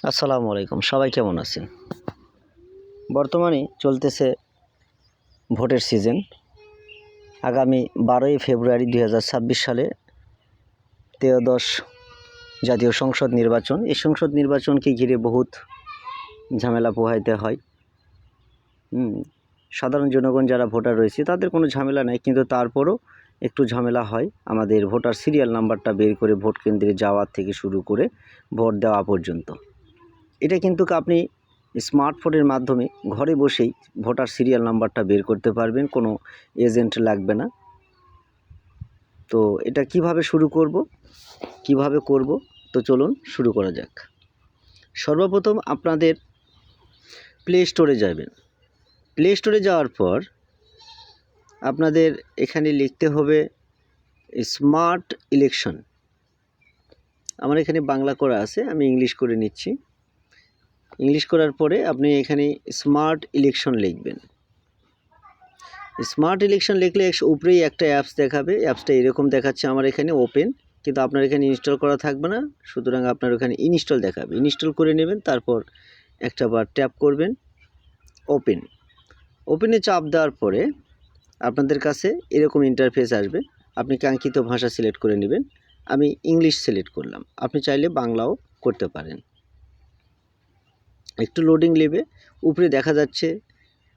আসসালামু আলাইকুম, সবাই কেমন আছেন? বর্তমানে চলতেছে ভোটের সিজন। আগামী 12ই ফেব্রুয়ারি 2026 সালে ত্রয়োদশ জাতীয় সংসদ নির্বাচন। এই সংসদ নির্বাচনকে ঘিরে বহুত ঝামেলা পোহাইতে হয়। সাধারণ জনগণ যারা ভোটার রয়েছে তাদের কোনো ঝামেলা নেই, কিন্তু তারপরও একটু ঝামেলা হয়। আমাদের ভোটার সিরিয়াল নাম্বারটা বের করে ভোট কেন্দ্রে যাওয়ার থেকে শুরু করে ভোট দেওয়া পর্যন্ত, এটা কিন্তু আপনি স্মার্টফোনের মাধ্যমে ঘরে বসেই ভোটার সিরিয়াল নাম্বারটা বের করতে পারবেন, কোনো এজেন্ট লাগবে না। তো এটা কিভাবে শুরু করব, কিভাবে করব, তো চলুন শুরু করা যাক। সর্বপ্রথম আপনাদের প্লে স্টোরে যাবেন। প্লে স্টোরে যাওয়ার পর আপনাদের এখানে লিখতে হবে স্মার্ট ইলেকশন। আমার এখানে বাংলা করা আছে, আমি ইংলিশ করে নিচ্ছি। ইংলিশ করার পরে আপনি এখানে স্মার্ট ইলেকশন লিখবেন। স্মার্ট ইলেকশন লিখলে উপরেই একটা অ্যাপস দেখাবে। অ্যাপসটা এরকম দেখাচ্ছে আমার এখানে ওপেন, কিন্তু আপনার এখানে ইনস্টল করা থাকবে না, সুতরাং আপনার ওখানে ইনস্টল দেখাবে। ইনস্টল করে নেবেন, তারপর একটা বার ট্যাপ করবেন ওপেন। ওপেনে চাপ দেওয়ার পরে আপনাদের কাছে এরকম ইন্টারফেস আসবে। আপনি কাঙ্ক্ষিত ভাষা সিলেক্ট করে নেবেন। আমি ইংলিশ সিলেক্ট করলাম, আপনি চাইলে বাংলাও করতে পারেন। একটু লোডিং নেবে। উপরে দেখা যাচ্ছে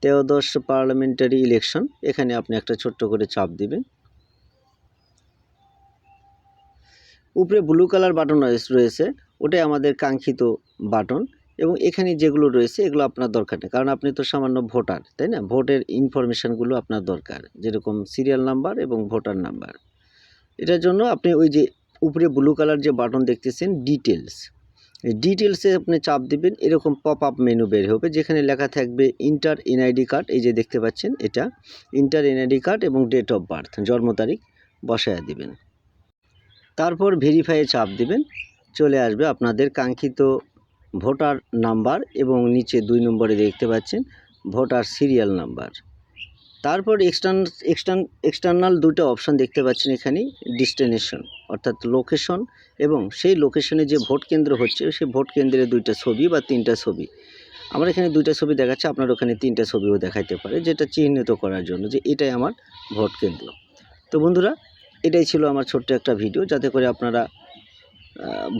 ত্রয়োদশ পার্লামেন্টারি ইলেকশন, এখানে আপনি একটা ছোট্ট করে চাপ দিবেন। উপরে ব্লু কালার বাটন রয়েছে, ওটাই আমাদের কাঙ্ক্ষিত বাটন। এবং এখানে যেগুলো রয়েছে এগুলো আপনার দরকার নেই, কারণ আপনি তো সামান্য ভোটার, তাই না? ভোটের ইনফরমেশানগুলো আপনার দরকার, যেরকম সিরিয়াল নাম্বার এবং ভোটার নাম্বার। এটার জন্য আপনি ওই যে উপরে ব্লু কালার যে বাটন দেখতেছেন ডিটেলস, এই ডিটেলসে আপনি চাপ দিবেন। এরকম পপ আপ মেনু বের হবে, যেখানে লেখা থাকবে ইন্টার এনআইডি কার্ড। এই যে দেখতে পাচ্ছেন, এটা ইন্টার এনআইডি কার্ড এবং ডেট অফ বার্থ, জন্ম তারিখ বসায়া দিবেন। তারপর ভেরিফাইয়ে চাপ দিবেন। চলে আসবে আপনাদের কাঙ্ক্ষিত ভোটার নাম্বার এবং নিচে 2 নম্বরে দেখতে পাচ্ছেন ভোটার সিরিয়াল নাম্বার। তারপর এক্সটার্নাল দুটো অপশান দেখতে পাচ্ছেন এখানে, ডেস্টিনেশন অর্থাৎ লোকেশন, এবং সেই লোকেশনে যে ভোট কেন্দ্র হচ্ছে সেই ভোট কেন্দ্রের 2টা ছবি বা 3টা ছবি। আমার এখানে 2টা ছবি দেখাচ্ছে, আপনার ওখানে 3টা ছবিও দেখাইতে পারে, যেটা চিহ্নিত করার জন্য যে এটাই আমার ভোট কেন্দ্র। তো বন্ধুরা, এটাই ছিল আমার ছোট্ট একটা ভিডিও, যাতে করে আপনারা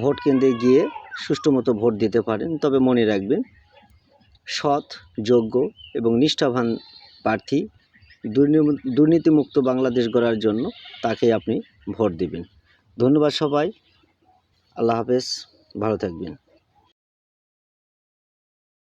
ভোট কেন্দ্রে গিয়ে সুষ্ঠু মতো ভোট দিতে পারেন। তবে মনে রাখবেন, সৎ, যোগ্য এবং নিষ্ঠাবান প্রার্থী, দুর্নীতিমুক্ত বাংলাদেশ গড়ার জন্য তাকে আপনি ভোট দিবেন। ধন্যবাদ সবাই, আল্লাহ হাফেজ, ভালো থাকবেন।